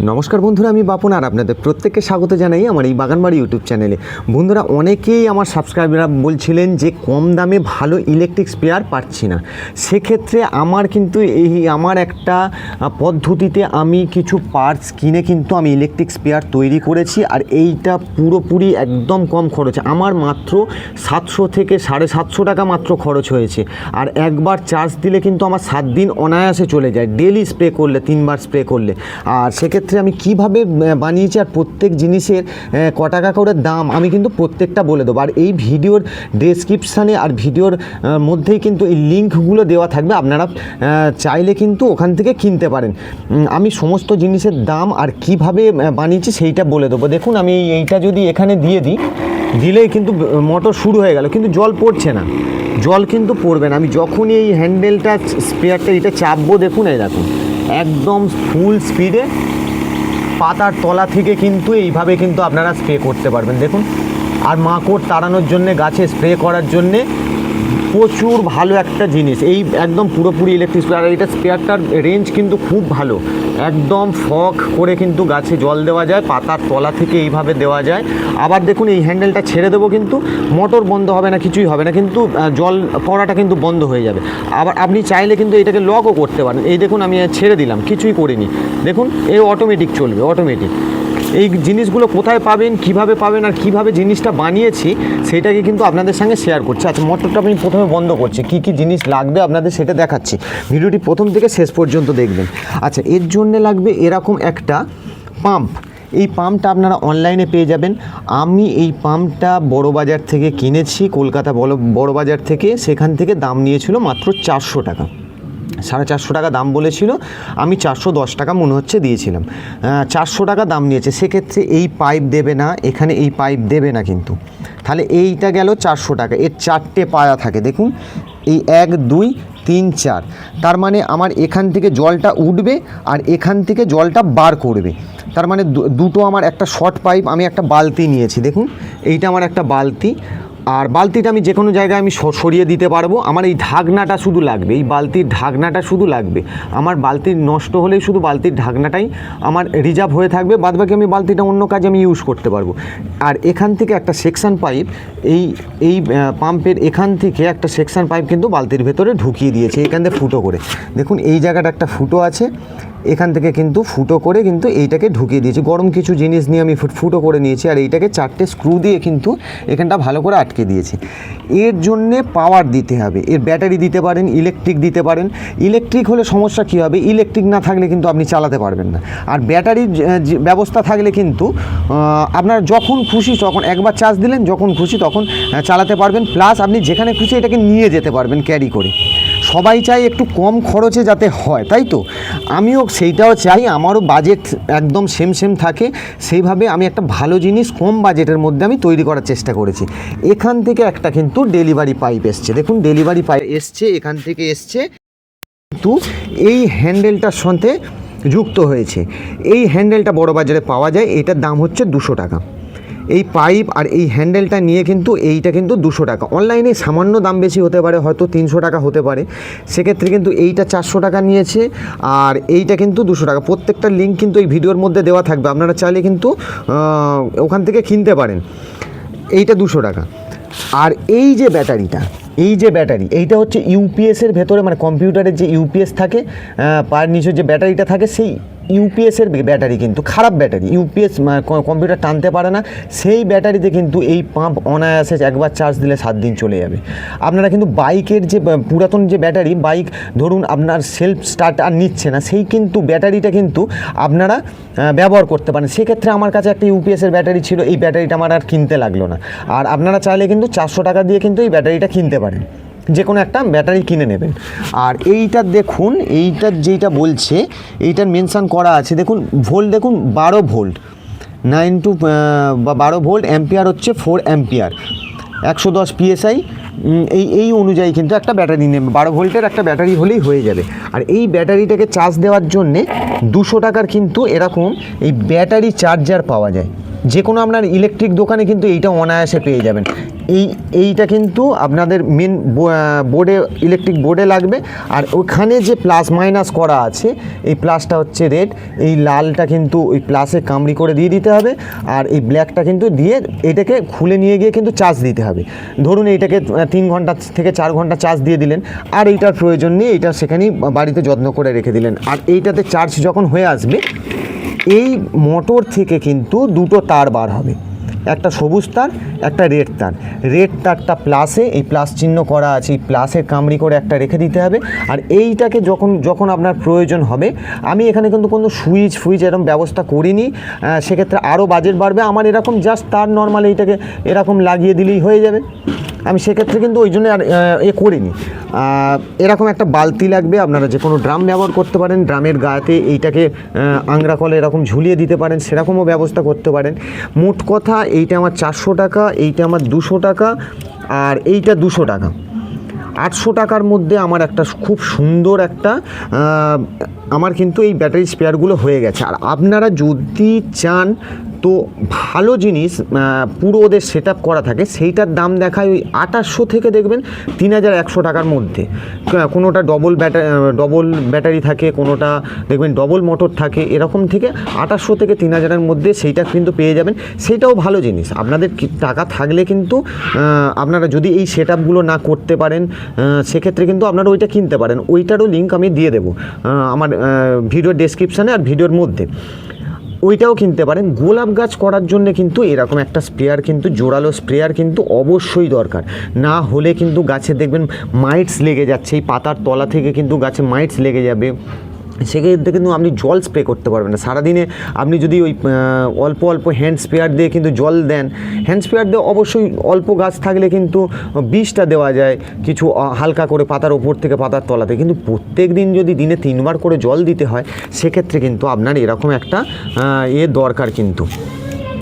নমস্কার বন্ধুরা, আমি বাপন আর আপনাদের প্রত্যেককে স্বাগত জানাই আমার এই বাগানবাড়ি ইউটিউব চ্যানেলে। বন্ধুরা, অনেকেই আমার সাবস্ক্রাইবাররা বলছিলেন যে কম দামে ভালো ইলেকট্রিক স্প্রেয়ার পাচ্ছি না। সেক্ষেত্রে আমার কিন্তু আমার একটা পদ্ধতিতে আমি কিছু পার্টস কিনে কিন্তু আমি ইলেকট্রিক স্প্রেয়ার তৈরি করেছি। আর এইটা পুরোপুরি একদম কম খরচ, আমার মাত্র 700 থেকে 750 টাকা মাত্র খরচ হয়েছে। আর একবার চার্জ দিলে কিন্তু আমার 7 দিন অনায়াসে চলে যায়, ডেলি স্প্রে করলে, 3বার স্প্রে করলে। আর সেক্ষেত্রে আমি কিভাবে বানিয়েছি আর প্রত্যেক জিনিসের ক টাকা করে দাম আমি কিন্তু প্রত্যেকটা বলে দেবো। আর এই ভিডিওর ডেসক্রিপশানে আর ভিডিওর মধ্যেই কিন্তু এই লিঙ্কগুলো দেওয়া থাকবে, আপনারা চাইলে কিন্তু ওখান থেকে কিনতে পারেন। আমি সমস্ত জিনিসের দাম আর কিভাবে বানিয়েছি সেইটা বলে দেবো। দেখুন, আমি এইটা যদি এখানে দিয়ে দিই, দিলেই কিন্তু মোটর শুরু হয়ে গেল, কিন্তু জল পড়ছে না, জল কিন্তু পড়বে না। আমি যখনই এই হ্যান্ডেলটা স্প্রেয়ারটা এটা চাপবো, দেখুন এই দেখুন একদম ফুল স্পিডে পাতার তলা থেকে কিন্তু এইভাবে কিন্তু আপনারা স্প্রে করতে পারবেন। দেখুন, আর মাকড় তাড়ানোর জন্যে, গাছে স্প্রে করার জন্যে প্রচুর ভালো একটা জিনিস, এই একদম পুরোপুরি ইলেকট্রিক স্প্রেয়ার। এটা স্প্রেয়ারটার রেঞ্জ কিন্তু খুব ভালো, একদম ফক করে কিন্তু গাছে জল দেওয়া যায়, পাতার তলা থেকে এইভাবে দেওয়া যায়। আবার দেখুন, এই হ্যান্ডেলটা ছেড়ে দেবো কিন্তু মোটর বন্ধ হবে না, কিছুই হবে না, কিন্তু জল পড়াটা কিন্তু বন্ধ হয়ে যাবে। আবার আপনি চাইলে কিন্তু এটাকে লকও করতে পারেন। এই দেখুন, আমি ছেড়ে দিলাম, কিছুই করিনি, দেখুন এই অটোমেটিক চলবে, অটোমেটিক। এই জিনিসগুলো কোথায় পাবেন, কিভাবে পাবেন আর কিভাবে জিনিসটা বানিয়েছি সেটাকে কিন্তু আপনাদের সঙ্গে শেয়ার করছি। আচ্ছা, মোটরটা আমি প্রথমে বন্ধ করছি, কি কি জিনিস লাগবে আপনাদের সেটা দেখাচ্ছি, ভিডিওটি প্রথম থেকে শেষ পর্যন্ত দেখবেন। আচ্ছা, এর জন্যে লাগবে এরকম একটা পাম্প। এই পাম্পটা আপনারা অনলাইনে পেয়ে যাবেন। আমি এই পাম্পটা বড় বাজার থেকে কিনেছি, কলকাতা বড় বাজার থেকে। সেখান থেকে দাম নিয়েছিল মাত্র 400 টাকা, 450 টাকা দাম বলেছিল, আমি 410 টাকা মনে হচ্ছে দিয়েছিলাম। 400 টাকা দাম নিয়েছে। সেক্ষেত্রে এই পাইপ দেবে না, এখানে এই পাইপ দেবে না কিন্তু। তাহলে এইটা গেল 400 টাকা। এর 4টে পায়া থাকে, দেখুন এই 1 2 3 4। তার মানে আমার এখান থেকে জলটা উঠবে আর এখান থেকে জলটা বার করবে। তার মানে দুটো আমার একটা শর্ট পাইপ, আমি একটা বালতি নিয়েছি, দেখুন এইটা আমার একটা বালতি। আর বালতিটা আমি যে কোনো জায়গায় আমি সরিয়ে দিতে পারবো। আমার এই ঢাকনাটা শুধু লাগবে, এই বালতির ঢাকনাটা শুধু লাগবে। আমার বালতির নষ্ট হলেই শুধু বালতির ঢাকনাটাই আমার রিজার্ভ হয়ে থাকবে, বাদবাকি আমি বালতিটা অন্য কাজে আমি ইউজ করতে পারবো। আর এখান থেকে একটা সেকশন পাইপ, এই পাম্পের এখান থেকে একটা সেকশন পাইপ কিন্তু বালতির ভেতরে ঢুকিয়ে দিয়েছে, এখান থেকে ফুটো করে। দেখুন এই জায়গাটা একটা ফুটো আছে, এখান থেকে কিন্তু ফুটো করে কিন্তু এইটাকে ঢুকিয়ে দিয়েছি। গরম কিছু জিনিস নিয়ে আমি ফুটো করে নিয়েছি, আর এইটাকে 4টে স্ক্রু দিয়ে কিন্তু এখানটা ভালো করে আটকে দিয়েছি। এর জন্যে পাওয়ার দিতে হবে, এর ব্যাটারি দিতে পারেন, ইলেকট্রিক দিতে পারেন। ইলেকট্রিক হলে সমস্যা কী হবে, ইলেকট্রিক না থাকলে কিন্তু আপনি চালাতে পারবেন না। আর ব্যাটারির ব্যবস্থা থাকলে কিন্তু আপনার যখন খুশি তখন একবার চার্জ দিলেন, যখন খুশি তখন চালাতে পারবেন। প্লাস আপনি যেখানে খুশি এটাকে নিয়ে যেতে পারবেন ক্যারি করে। সবাই চাই একটু কম খরচে যাতে হয়, তাই তো আমিও সেইটাও চাই, আমারও বাজেট একদম সেম থাকে। সেইভাবে আমি একটা ভালো জিনিস কম বাজেটের মধ্যে আমি তৈরি করার চেষ্টা করেছি। এখান থেকে একটা কিন্তু ডেলিভারি পাইপ এসছে, দেখুন ডেলিভারি পাইপ এসছে, এখান থেকে এসছে, কিন্তু এই হ্যান্ডেলটার সাথে যুক্ত হয়েছে। এই হ্যান্ডেলটা বড় বাজারে পাওয়া যায়, এটার দাম হচ্ছে 200 টাকা। এই পাইপ আর এই হ্যান্ডেলটা নিয়ে কিন্তু এইটা কিন্তু 200 টাকা। অনলাইনে সামান্য দাম বেশি হতে পারে, হয়তো 300 টাকা হতে পারে। সেক্ষেত্রে কিন্তু এইটা 400 টাকা নিয়েছে আর এইটা কিন্তু 200 টাকা। প্রত্যেকটা লিঙ্ক কিন্তু এই ভিডিওর মধ্যে দেওয়া থাকবে, আপনারা চাইলে কিন্তু ওখান থেকে কিনতে পারেন। এইটা 200 টাকা। আর এই যে ব্যাটারিটা, এইটা হচ্ছে ইউপিএসের ভেতরে, মানে কম্পিউটারের যে ইউপিএস থাকে, পায়ের নিচে যে ব্যাটারিটা থাকে, সেই ইউপিএসের ব্যাটারি কিন্তু খারাপ ব্যাটারি, ইউপিএস কম্পিউটার টানতে পারে না। সেই ব্যাটারিতে কিন্তু এই পাম্প অনায়াসে একবার চার্জ দিলে 7 দিন চলে যাবে। আপনারা কিন্তু বাইকের যে পুরাতন যে ব্যাটারি, বাইক ধরুন আপনার সেলফ স্টার্ট আর নিচ্ছে না, সেই কিন্তু ব্যাটারিটা কিন্তু আপনারা ব্যবহার করতে পারেন। সেক্ষেত্রে আমার কাছে একটা ইউপিএসের ব্যাটারি ছিল, এই ব্যাটারিটা আমার আর কিনতে লাগলো না। আর আপনারা চাইলে কিন্তু 400 টাকা দিয়ে কিন্তু এই ব্যাটারিটা কিনতে পারেন, যে কোনো একটা ব্যাটারি কিনে নেবেন। আর এইটা দেখুন, এইটার যেইটা বলছে, এইটার মেনশান করা আছে, দেখুন ভোল্ট, দেখুন 12 ভোল্ট, 9 টু 12 ভোল্ট, অ্যাম্পিয়ার হচ্ছে 4 অ্যাম্পিয়ার, 110 PSI। এই অনুযায়ী কিন্তু একটা ব্যাটারি নেবে, 12 ভোল্টের একটা ব্যাটারি হলেই হয়ে যাবে। আর এই ব্যাটারিটাকে চার্জ দেওয়ার জন্যে 200 টাকার কিন্তু এরকম এই ব্যাটারি চার্জার পাওয়া যায়। যে কোনো আপনার ইলেকট্রিক দোকানে কিন্তু এইটা অনায়াসে পেয়ে যাবেন। এইটা কিন্তু আপনাদের মেন বোর্ডে, ইলেকট্রিক বোর্ডে লাগবে। আর ওখানে যে প্লাস মাইনাস করা আছে, এই প্লাসটা হচ্ছে রেড, এই লালটা কিন্তু ওই প্লাসে কামড়ি করে দিয়ে দিতে হবে, আর এই ব্ল্যাকটা কিন্তু দিয়ে এটাকে খুলে নিয়ে গিয়ে কিন্তু চার্জ দিতে হবে। ধরুন এইটাকে 3 ঘন্টা থেকে 4 ঘন্টা চার্জ দিয়ে দিলেন, আর এইটার প্রয়োজন নেই, এইটা সেখানেই বাড়িতে যত্ন করে রেখে দিলেন। আর এইটাতে চার্জ যখন হয়ে আসবে, এই মোটর থেকে কিন্তু দুটো তার বার হবে, একটা সবুজ তার, একটা রেড তার। রেড তারটা প্লাসে, এই প্লাস চিহ্ন করা আছে, এই প্লাসের কামড়ি করে একটা রেখে দিতে হবে। আর এইটাকে যখন আপনার প্রয়োজন হবে, আমি এখানে কিন্তু কোনো সুইচ এরকম ব্যবস্থা করিনি, সেক্ষেত্রে আরও বাজেট বাড়বে। আমার এরকম জাস্ট তার নর্মাল এইটাকে এরকম লাগিয়ে দিলেই হয়ে যাবে। আমি সেক্ষেত্রে কিন্তু ওই জন্য আর করিনি। এরকম একটা বালতি লাগবে, আপনারা যে কোনো ড্রাম ব্যবহার করতে পারেন, ড্রামের গায়েতে এইটাকে আংরা কলে এরকম ঝুলিয়ে দিতে পারেন, সেরকমও ব্যবস্থা করতে পারেন। মোট কথা এইটা আমার 400 টাকা, এইটা আমার 200 টাকা, আর এইটা 200 টাকা। 800 টাকার মধ্যে আমার একটা খুব সুন্দর একটা আমার কিন্তু এই ব্যাটারি স্পেয়ারগুলো হয়ে গেছে। আর আপনারা যদি চান তো ভালো জিনিস পুরো ওদের সেট আপ করা থাকে, সেইটার দাম দেখায় ওই 2800 থেকে দেখবেন 3100 টাকার মধ্যে। কোনোটা ডবল ব্যাটারি থাকে, কোনোটা দেখবেন ডবল মোটর থাকে, এরকম থেকে 2800 থেকে 3000-এর মধ্যে সেইটা কিন্তু পেয়ে যাবেন। সেইটাও ভালো জিনিস। আপনাদের টাকা থাকলে কিন্তু আপনারা যদি এই সেট আপগুলো না করতে পারেন, সেক্ষেত্রে কিন্তু আপনারা ওইটা কিনতে পারেন। ওইটারও লিঙ্ক আমি দিয়ে দেবো আমার ভিডিওর ডেসক্রিপশানে আর ভিডিওর মধ্যে, ওইটাও কিনতে পারেন। গোলাপ গাছ করার জন্য কিন্তু এরকম একটা স্প্রেয়ার, কিন্তু জোরালো স্প্রেয়ার কিন্তু অবশ্যই দরকার। না হলে কিন্তু গাছে দেখবেন মাইটস লেগে যাচ্ছে, এই পাতার তলা থেকে কিন্তু গাছে মাইটস লেগে যাবে। সেক্ষেত্রে কিন্তু আপনি জল স্প্রে করতে পারবেন না। সারাদিনে আপনি যদি ওই অল্প হ্যান্ড স্প্রেয়ার দিয়ে কিন্তু জল দেন, হ্যান্ড স্প্রেয়ার দিয়ে অবশ্যই অল্প গাছ থাকলে কিন্তু বিষটা দেওয়া যায় কিছু হালকা করে পাতার ওপর থেকে, পাতার তলাতে। কিন্তু প্রত্যেক দিন যদি দিনে 3 বার করে জল দিতে হয়, সেক্ষেত্রে কিন্তু আপনার এরকম একটা দরকার কিন্তু।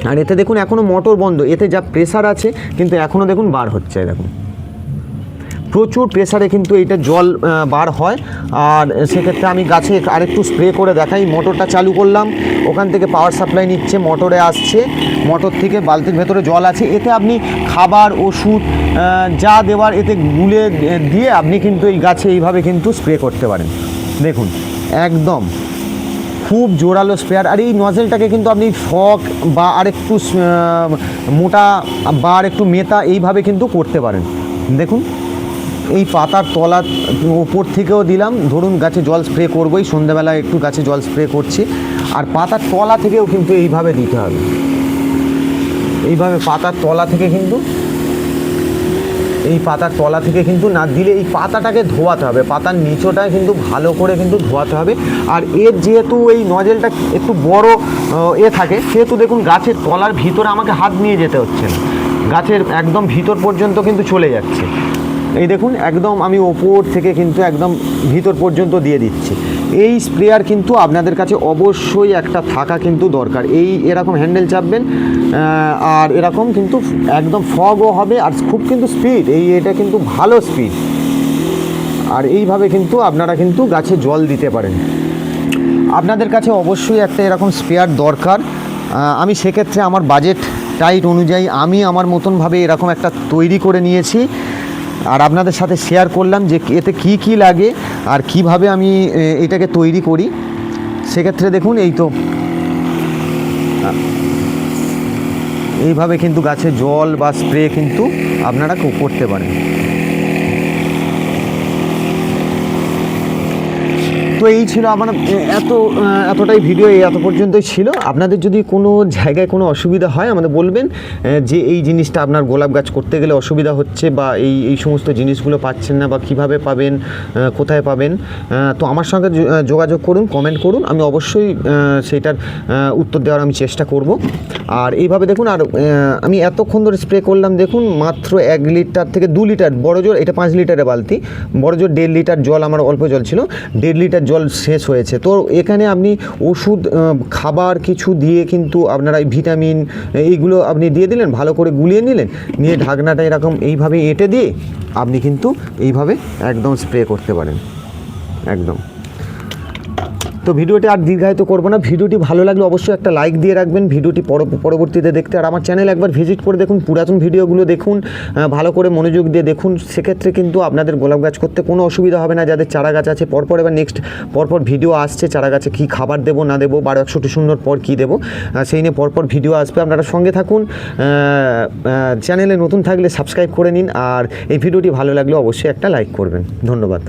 আর এতে দেখুন এখনও মোটর বন্ধ, এতে যা প্রেসার আছে কিন্তু এখনও দেখুন বার হচ্ছে, দেখুন প্রচুর প্রেসারে কিন্তু এইটা জল বার হয়। আর সেক্ষেত্রে আমি গাছে আরেকটু স্প্রে করে দেখাই। মোটরটা চালু করলাম, ওখান থেকে পাওয়ার সাপ্লাই নিচ্ছে, মোটরে আসছে, মোটর থেকে বালতির ভেতরে জল আছে। এতে আপনি খাবার, ওষুধ যা দেওয়ার এতে গুলে দিয়ে আপনি কিন্তু এই গাছে এইভাবে কিন্তু স্প্রে করতে পারেন। দেখুন একদম খুব জোরালো স্প্রেয়ার। আর এই নজেলটাকে কিন্তু আপনি ফক বা আরেকটু মোটা বা আরেকটু মেতা এইভাবে কিন্তু করতে পারেন। দেখুন এই পাতার তলা ওপর থেকেও দিলাম, ধরুন গাছে জল স্প্রে করবোই, সন্ধ্যাবেলা একটু গাছে জল স্প্রে করছি, আর পাতার তলা থেকেও কিন্তু এইভাবে দিতে হবে। এইভাবে পাতার তলা থেকে কিন্তু, এই পাতার তলা থেকে কিন্তু না দিলে এই পাতাটাকে ধোয়াতে হবে, পাতার নিচটায় কিন্তু ভালো করে কিন্তু ধোয়াতে হবে। আর এর যেহেতু এই নজেলটা একটু বড় থাকে, সেহেতু দেখুন গাছের তলার ভিতরে আমাকে হাত নিয়ে যেতে হচ্ছে না, গাছের একদম ভিতর পর্যন্ত কিন্তু চলে যাচ্ছে। এই দেখুন একদম আমি ওপর থেকে কিন্তু একদম ভিতর পর্যন্ত দিয়ে দিচ্ছি। এই স্প্রেয়ার কিন্তু আপনাদের কাছে অবশ্যই একটা থাকা কিন্তু দরকার। এরকম হ্যান্ডেল চাপবেন, আর এরকম কিন্তু একদম ফগও হবে, আর খুব কিন্তু স্পিড, এটা কিন্তু ভালো স্পিড। আর এইভাবে কিন্তু আপনারা কিন্তু গাছে জল দিতে পারেন। আপনাদের কাছে অবশ্যই একটা এরকম স্প্রেয়ার দরকার। আমি সেক্ষেত্রে আমার বাজেট টাইট অনুযায়ী আমি আমার মতনভাবে এরকম একটা তৈরি করে নিয়েছি, আর আপনাদের সাথে শেয়ার করলাম যে এতে কি লাগে আর কিভাবে আমি এটাকে তৈরি করি। সেক্ষেত্রে দেখুন এই তো এইভাবে কিন্তু গাছে জল বা স্প্রে কিন্তু আপনারা করতে পারেন। তো এই ছিল আমার এতটাই ভিডিও, এত পর্যন্তই ছিল। আপনাদের যদি কোনো জায়গায় কোনো অসুবিধা হয় আমাদের বলবেন যে এই জিনিসটা আপনার গোলাপ গাছ করতে গেলে অসুবিধা হচ্ছে, বা এই সমস্ত জিনিসগুলো পাচ্ছেন না, বা কিভাবে পাবেন, কোথায় পাবেন, তো আমার সঙ্গে যোগাযোগ করুন, কমেন্ট করুন, আমি অবশ্যই সেইটার উত্তর দেওয়ার আমি চেষ্টা করব। আর এইভাবে দেখুন, আর আমি এতক্ষণ ধরে স্প্রে করলাম, দেখুন মাত্র 1 লিটার থেকে 2 লিটার, বড় জোর এটা 5 লিটারের বালতি, বড় জোর 1.5 লিটার জল, আমার অল্প জল ছিল, 1.5 লিটার জল শেষ হয়েছে। তো এখানে আপনি ওষুধ, খাবার কিছু দিয়ে কিন্তু আপনারা ভিটামিন এইগুলো আপনি দিয়ে দিলেন, ভালো করে গুলিয়ে নিলেন, নিয়ে ঢাকনাটা এরকম এইভাবে এঁটে দিয়ে আপনি কিন্তু এইভাবে একদম স্প্রে করতে পারেন একদম। তো ভিডিওটি আর দীর্ঘায়িত করবো না, ভিডিওটি ভালো লাগলে অবশ্যই একটা লাইক দিয়ে রাখবেন, ভিডিওটি পরবর্তীতে দেখতে। আর আমার চ্যানেল একবার ভিজিট করে দেখুন, পুরাতন ভিডিওগুলো দেখুন, ভালো করে মনোযোগ দিয়ে দেখুন, সেক্ষেত্রে কিন্তু আপনাদের গোলাপ গাছ করতে কোনো অসুবিধা হবে না। যাদের চারা গাছ আছে পরপর এবার নেক্সট পরপর ভিডিও আসছে, চারা গাছে কী খাবার দেবো না দেবো, 12-61 পর কী দেবো, সেই নিয়ে পরপর ভিডিও আসবে, আপনারা সঙ্গে থাকুন। চ্যানেলে নতুন থাকলে সাবস্ক্রাইব করে নিন, আর এই ভিডিওটি ভালো লাগলে অবশ্যই একটা লাইক করবেন। ধন্যবাদ।